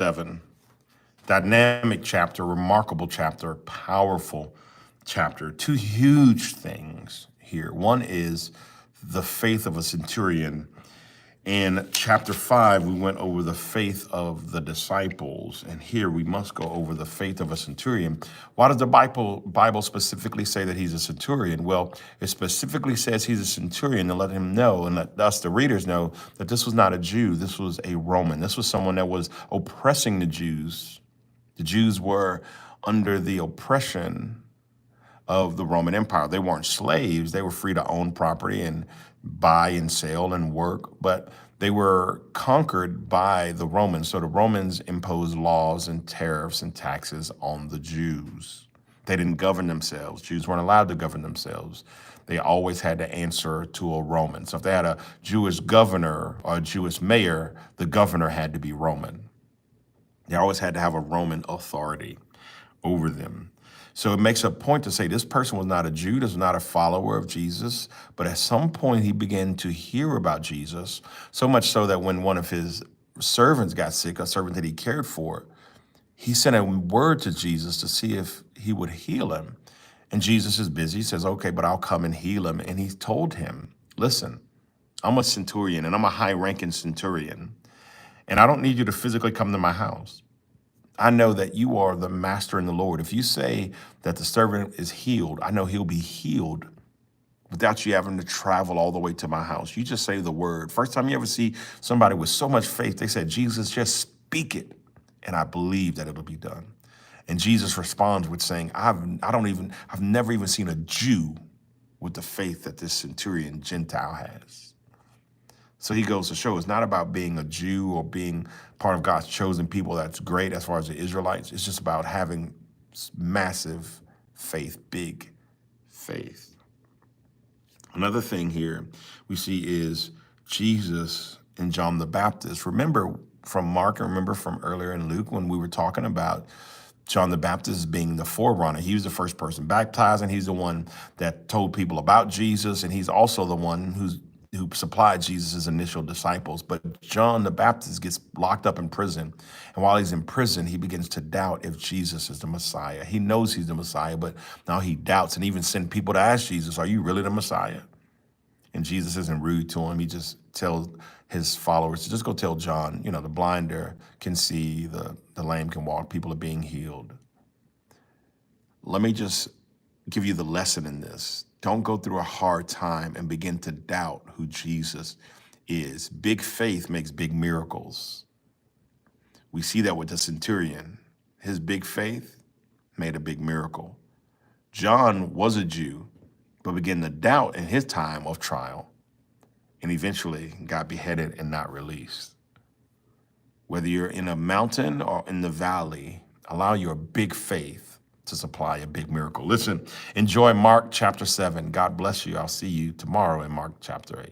7. Dynamic chapter, remarkable chapter, powerful chapter. Two huge things here. One is the faith of a centurion. In chapter 5, we went over the faith of the disciples, and here we must go over the faith of a centurion. Why does the Bible specifically say that he's a centurion? Well, it specifically says he's a centurion to let him know, and let us, the readers, know that this was not a Jew, this was a Roman. This was someone that was oppressing the Jews. The Jews were under the oppression of the Roman Empire. They weren't slaves. They were free to own property and buy and sell and work, but they were conquered by the Romans. So the Romans imposed laws and tariffs and taxes on the Jews. They didn't govern themselves. Jews weren't allowed to govern themselves. They always had to answer to a Roman. So if they had a Jewish governor or a Jewish mayor, the governor had to be Roman. They always had to have a Roman authority over them. So it makes a point to say this person was not a Jew, this was not a follower of Jesus, but at some point he began to hear about Jesus, so much so that when one of his servants got sick, a servant that he cared for, he sent a word to Jesus to see if he would heal him. And Jesus is busy. He says, okay, but I'll come and heal him. And he told him, listen, I'm a centurion and I'm a high-ranking centurion, and I don't need you to physically come to my house. I know that you are the master in the Lord. If you say that the servant is healed, I know he'll be healed without you having to travel all the way to my house. You just say the word. First time you ever see somebody with so much faith, they said, Jesus, just speak it, and I believe that it'll be done. And Jesus responds with saying, I've never even seen a Jew with the faith that this centurion Gentile has. So he goes to show it's not about being a Jew or being part of God's chosen people. That's great as far as the Israelites. It's just about having massive faith, big faith. Another thing here we see is Jesus and John the Baptist. Remember from Mark and remember from earlier in Luke when we were talking about John the Baptist being the forerunner. He was the first person baptized, and he's the one that told people about Jesus, and he's also the one who supplied Jesus' initial disciples. But John the Baptist gets locked up in prison. And while he's in prison, he begins to doubt if Jesus is the Messiah. He knows he's the Messiah, but now he doubts and even sends people to ask Jesus, are you really the Messiah? And Jesus isn't rude to him. He just tells his followers to just go tell John, the blinder can see, the lame can walk, people are being healed. Let me just give you the lesson in this. Don't go through a hard time and begin to doubt who Jesus is. Big faith makes big miracles. We see that with the centurion. His big faith made a big miracle. John was a Jew, but began to doubt in his time of trial and eventually got beheaded and not released. Whether you're in a mountain or in the valley, allow your big faith to supply a big miracle. Listen, enjoy Mark chapter 7. God bless you. I'll see you tomorrow in Mark chapter 8.